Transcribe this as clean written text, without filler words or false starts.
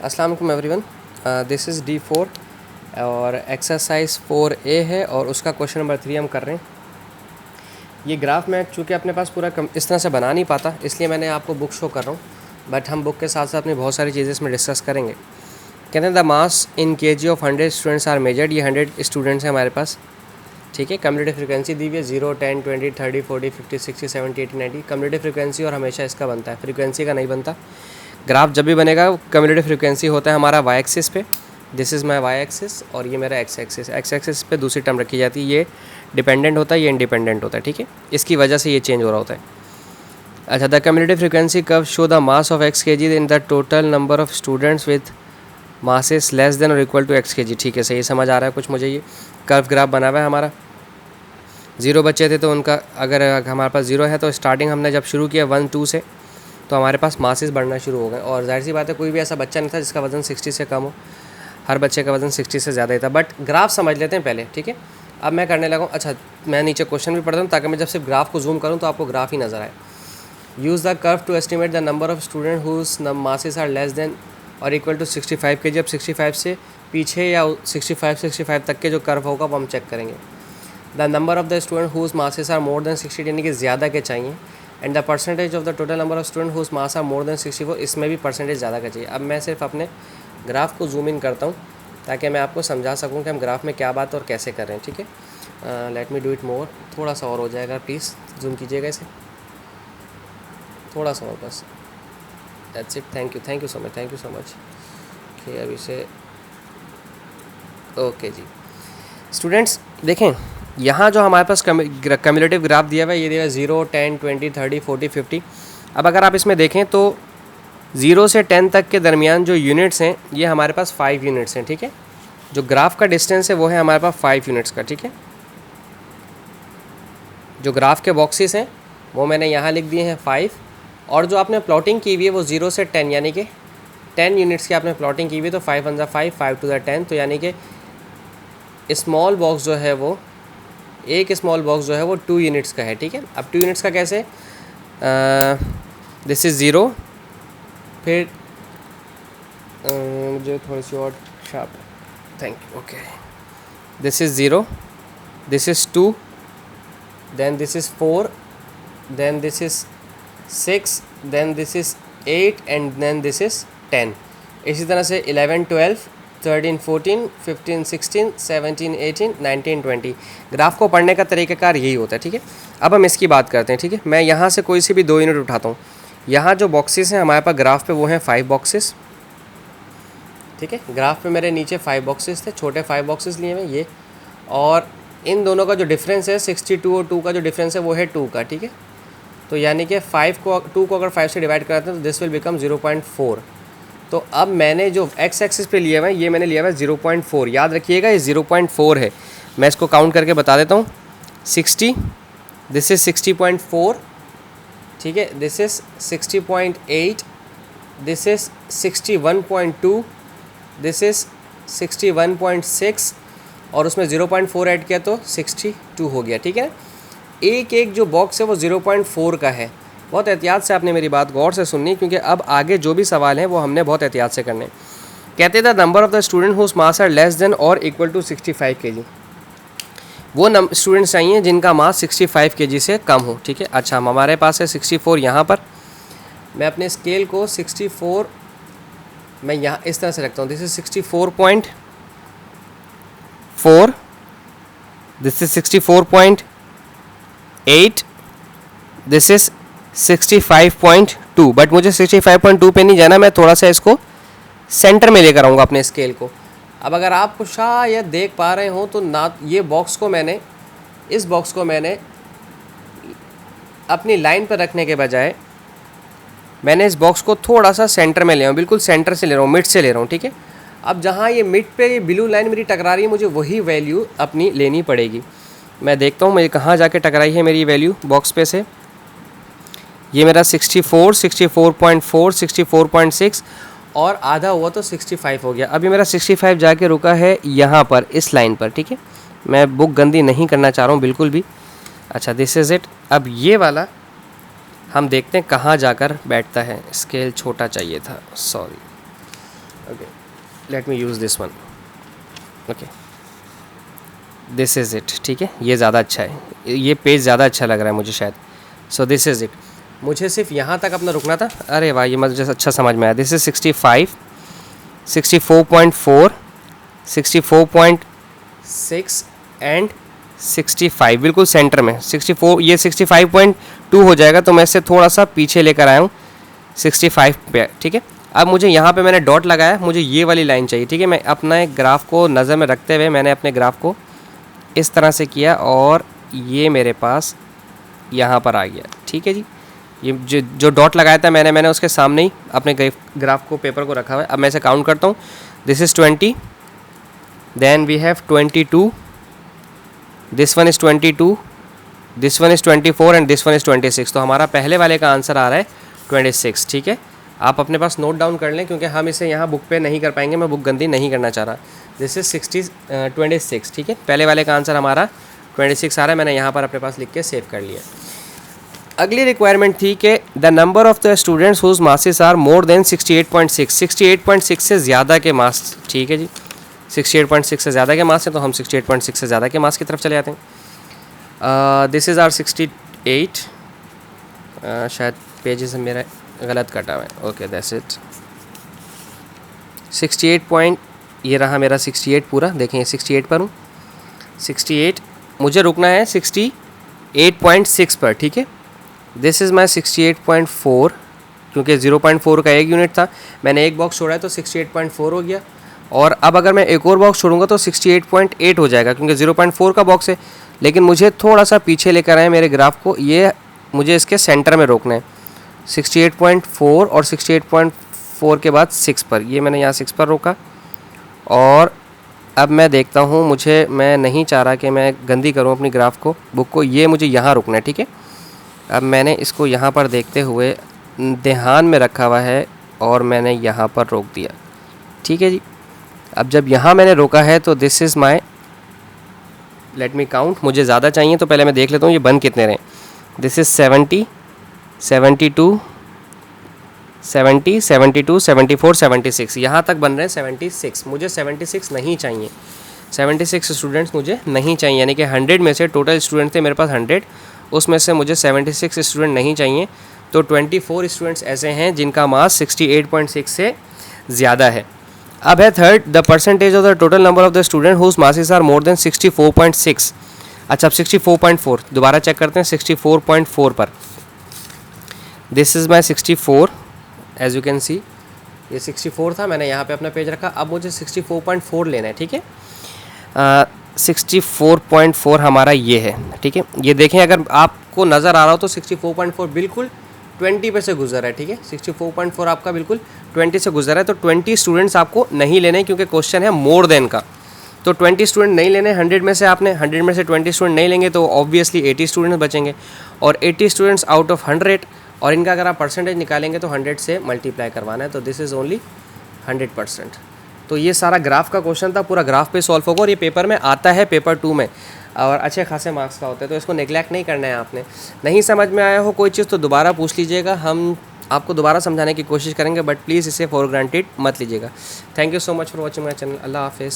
अस्सलाम वालेकुम everyone, this is D4 और एक्सरसाइज 4A है और उसका क्वेश्चन नंबर 3 हम कर रहे हैं। ये ग्राफ मैं चूँकि अपने पास पूरा इस तरह से बना नहीं पाता, इसलिए मैंने आपको बुक शो कर रहा हूँ, बट हम बुक के साथ साथ अपनी बहुत सारी चीज़ें इसमें डिस्कस करेंगे। कहते हैं the mass in kg of 100 students are measured. ये 100 स्टूडेंट्स हैं हमारे पास, ठीक है। कम्युनिटी फ्रिक्वेंसी दी हुई है 0, 10, 20, 30, 40, 50, 60, 70, 80, 90। कम्युनिटी फ्रिक्वेंसी और हमेशा इसका बनता है, फ्रीक्वेंसी का नहीं बनता। ग्राफ जब भी बनेगा कम्युनिटी फ्रिक्वेंसी होता है हमारा वाई एक्सिस पे, this is my Y axis और ये मेरा एक्स एक्सिस। एक्स एक्सिस पे दूसरी टर्म रखी जाती है, ये डिपेंडेंट होता है, ये इंडिपेंडेंट होता है, ठीक है। इसकी वजह से ये चेंज हो रहा होता है। अच्छा, the community frequency curve show the mass of x kg in the total number of students with masses less than और इक्वल टू एक्स kg। ठीक है, सही समझ आ रहा है कुछ मुझे। ये कर्व ग्राफ बना हुआ है हमारा। 0 बच्चे थे तो उनका अगर हमारे पास 0 है तो स्टार्टिंग हमने जब शुरू किया 1, 2 से, तो हमारे पास मासेस बढ़ना शुरू हो गए। और जाहिर सी बात है कोई भी ऐसा बच्चा नहीं था जिसका वज़न 60 से कम हो, हर बच्चे का वज़न 60 से ज़्यादा ही था। बट ग्राफ समझ लेते हैं पहले, ठीक है। अब मैं करने लगा हूँ, अच्छा मैं नीचे क्वेश्चन भी पढ़ता हूँ ताकि मैं जब सिर्फ ग्राफ को जूम करूँ तो आपको ग्राफ ही नज़र आए। Use the curve to estimate the number of student whose masses are less than और इक्वल टू 65 kg। अब 65 से पीछे या 65 तक के जो कर्व होगा वो हम चेक करेंगे। The number of the student whose masses are more than 60, यानी कि ज़्यादा के चाहिए। And the percentage of the total number of student whose mass are more than 64, इसमें भी परसेंटेज ज़्यादा का चाहिए। अब मैं सिर्फ अपने ग्राफ को जूम इन करता हूँ ताकि मैं आपको समझा सकूँ कि हम ग्राफ में क्या बात और कैसे कर रहे हैं, ठीक है। Let me do it more, थोड़ा सा और हो जाएगा, प्लीज़ जूम कीजिएगा इसे थोड़ा सा और, बस that's it. Thank you so much. Okay, अब इसे ओके जी। स्टूडेंट्स देखें, यहाँ जो हमारे पास कम्युलेटिव ग्राफ दिया हुआ है, ये दिया हुआ है 0, 10, 20, 30, 40, 50। अब अगर आप इसमें देखें तो 0 से 10 तक के दरमियान जो यूनिट्स हैं ये हमारे पास 5 यूनिट्स हैं, ठीक है। जो ग्राफ का डिस्टेंस है वो है हमारे पास 5 यूनिट्स का, ठीक है। जो ग्राफ के बॉक्सेस हैं वो मैंने यहाँ लिख दिए हैं 5, और जो आपने प्लॉटिंग की हुई है वो 0 से 10 यानी कि 10 यूनिट्स की आपने प्लॉटिंग की हुई है। तो 5 1 5, 5 2 10, तो यानी कि स्मॉल बॉक्स जो है वो, एक स्मॉल बॉक्स जो है वो 2 यूनिट्स का है, ठीक है। अब 2 यूनिट्स का कैसे, दिस इज़ 0, फिर मुझे थोड़ी सी और sharp, thank you, okay. This is 0, this is 2, then this is 4, then this is 6, then this is 8 and then this is 10। इसी तरह से 11, 12, 13, 14, 15, 16, 17, 18, 19, 20। ग्राफ को पढ़ने का तरीक़ाकार यही होता है, ठीक है। अब हम इसकी बात करते हैं, ठीक है। मैं यहाँ से कोई सी भी 2 यूनिट उठाता हूँ। यहाँ जो बॉक्सेस हैं हमारे पास ग्राफ पे वो हैं 5 बॉक्सेस, ठीक है। ग्राफ पे मेरे नीचे 5 बॉक्सेस थे, छोटे 5 बॉक्सेस लिए हुए ये, और इन दोनों का जो डिफरेंस है 62 और 2 का जो डिफरेंस है वो है 2 का, ठीक है। तो यानी कि 2 को अगर 5 से डिवाइड कराते हैं तो दिस विल बिकम 0.4। तो अब मैंने जो एक्स एक्सिस पे लिया हुआ है ये मैंने लिया हुआ है 0.4, याद रखिएगा ये 0.4 है। मैं इसको काउंट करके बता देता हूँ। 60, दिस इज़ 60.4, ठीक है। This is 60.8, this is 61.2, this is 61.6, और उसमें 0.4 ऐड किया तो 62 हो गया, ठीक है। एक एक जो बॉक्स है वो 0.4 का है। बहुत एहतियात से आपने मेरी बात गौर से सुननी, क्योंकि अब आगे जो भी सवाल हैं वो हमने बहुत एहतियात से करने। कहते थे number of the student whose mass are less than और इक्वल टू 65 kg। वो स्टूडेंट्स चाहिए जिनका मास 65 kg से कम हो, ठीक है। अच्छा, हमारे पास है 64 यहाँ पर। मैं अपने स्केल को 64 मैं यहाँ इस तरह से रखता हूँ, this is 64.4, this is 64.8, this is 65.2। But मुझे 65.2 पे नहीं जाना, मैं थोड़ा सा इसको सेंटर में लेकर आऊँगा अपने स्केल को। अब अगर आप शायद देख पा रहे हो तो ना, ये बॉक्स को मैंने, इस बॉक्स को मैंने अपनी लाइन पर रखने के बजाय मैंने इस बॉक्स को थोड़ा सा सेंटर में ले रहा हूँ, बिल्कुल सेंटर से ले रहा हूँ, मिड से ले रहा हूँ, ठीक है। अब जहाँ ये मिड पे ये ब्लू लाइन मेरी टकरा रही है, मुझे वही वैल्यू अपनी लेनी पड़ेगी। मैं देखता हूँ मुझे कहाँ जाके टकराई है मेरी वैल्यू बॉक्स पे से। ये मेरा 64, 64.4, 64.6 और आधा हुआ तो 65 हो गया। अभी मेरा 65 जाके रुका है यहाँ पर, इस लाइन पर, ठीक है। मैं बुक गंदी नहीं करना चाह रहा हूँ बिल्कुल भी। अच्छा, दिस इज़ इट। अब ये वाला हम देखते हैं कहाँ जाकर बैठता है। स्केल छोटा चाहिए था, sorry. Okay, let me use this one. Okay, this is it. ठीक है, ये ज़्यादा अच्छा है, ये पेज ज़्यादा अच्छा लग रहा है मुझे शायद। So this is it. मुझे सिर्फ यहाँ तक अपना रुकना था। अरे वाह, ये मुझे अच्छा समझ में आया। दिस इज़ 65, 64.4, 64.6 एंड 65, बिल्कुल सेंटर में 64। ये 65.2 हो जाएगा, तो मैं इससे थोड़ा सा पीछे लेकर आया हूँ 65 पे। ठीक है, अब मुझे यहाँ पे मैंने डॉट लगाया, मुझे ये वाली लाइन चाहिए। ठीक है, मैं अपना एक ग्राफ को नज़र में रखते हुए मैंने अपने ग्राफ को इस तरह से किया और ये मेरे पास यहाँ पर आ गया। ठीक है जी, ये जो डॉट लगाया था मैंने उसके सामने ही अपने ग्राफ को, पेपर को रखा हुआ है। अब मैं इसे काउंट करता हूँ। This is 20, then we have 22, this one is 22, this one is 24 and this one is 26। तो हमारा पहले वाले का आंसर आ रहा है 26। ठीक है, आप अपने पास नोट डाउन कर लें, क्योंकि हम इसे यहाँ बुक पे नहीं कर पाएंगे, मैं बुक गंदी नहीं करना चाह रहा। This is 26। ठीक है, पहले वाले का आंसर हमारा 26 आ रहा है, मैंने यहाँ पर अपने पास लिख के सेव कर लिया। अगली रिक्वायरमेंट थी कि the number of the students whose marks are more than 68.6, 68.6 से ज़्यादा के मार्क्स। ठीक है जी, 68.6 से ज़्यादा के मार्क्स हैं, तो हम 68.6 से ज़्यादा के मार्क्स की तरफ चले जाते हैं। दिस इज़ आर 68, शायद पेजेस मेरा गलत कटा हुआ है। Okay, that's it. 68 पॉइंट, ये रहा मेरा 68 पूरा। देखें 68 पर हूँ, 68, मुझे रुकना है 68.6 पर। ठीक है, दिस इज़ माई 68.4, क्योंकि 0.4 का एक यूनिट था, मैंने एक बॉक्स छोड़ा है तो 68.4 हो गया। और अब अगर मैं एक और बॉक्स छोड़ूंगा तो 68.8 हो जाएगा, क्योंकि 0.4 का बॉक्स है। लेकिन मुझे थोड़ा सा पीछे लेकर आए मेरे ग्राफ को, ये मुझे इसके सेंटर में रोकना है। 68.4 और 68.4 के बाद 6 पर, ये मैंने यहाँ 6 पर रोका। और अब मैं देखता हूँ, मैं नहीं चाह रहा कि मैं गंदी करूँ अपनी ग्राफ को, बुक को, ये मुझे यहाँ रुकना है। ठीक है, अब मैंने इसको यहाँ पर देखते हुए ध्यान में रखा हुआ है और मैंने यहाँ पर रोक दिया। ठीक है जी, अब जब यहाँ मैंने रोका है तो this is my, let me count, मुझे ज़्यादा चाहिए तो पहले मैं देख लेता हूँ ये बन कितने रहे। दिस इज़ 70, 72, 70, 72, 74, 76, यहाँ तक बन रहे हैं 76। मुझे 76 नहीं चाहिए, 76 स्टूडेंट्स मुझे नहीं चाहिए, यानी कि 100 में से टोटल स्टूडेंट थे मेरे पास 100, उसमें से मुझे 76 स्टूडेंट नहीं चाहिए। तो 24 स्टूडेंट्स ऐसे हैं जिनका मार्क्स 68.6 से ज़्यादा है। अब है third, the percentage of the total number of the student whose marks are more than 64.6। अच्छा, अब 64.4 दोबारा चेक करते हैं। 64.4 पर, this is my 64, as you can see ये 64 था, मैंने यहाँ पे अपना पेज रखा। अब मुझे 64.4 लेना है। ठीक है, 64.4 हमारा ये है। ठीक है, ये देखें, अगर आपको नज़र आ रहा हो तो 64.4 बिल्कुल 20 पे से गुजर है। ठीक है, 64.4 आपका बिल्कुल 20 से गुजर है। तो 20 स्टूडेंट्स आपको नहीं लेने, क्योंकि क्वेश्चन है मोर देन का। तो 20 स्टूडेंट नहीं लेने 100 में से, आपने 100 में से 20 स्टूडेंट नहीं लेंगे तो ऑब्वियसली 80 स्टूडेंट्स बचेंगे, और 80 स्टूडेंट्स आउट ऑफ 100, और इनका अगर आप परसेंटेज निकालेंगे तो 100 से मल्टीप्लाई करवाना है, तो दिस इज़ ओनली 100%। तो ये सारा ग्राफ का क्वेश्चन था, पूरा ग्राफ पे सॉल्व होगा, और ये पेपर में आता है, पेपर 2 में, और अच्छे खासे मार्क्स का होता है। तो इसको नेग्लेक्ट नहीं करना है आपने। नहीं समझ में आया हो कोई चीज़ तो दोबारा पूछ लीजिएगा, हम आपको दोबारा समझाने की कोशिश करेंगे, बट प्लीज़ इसे फॉर ग्रांटेड मत लीजिएगा। Thank you so much for watching my channel. अल्लाह हाफिज़।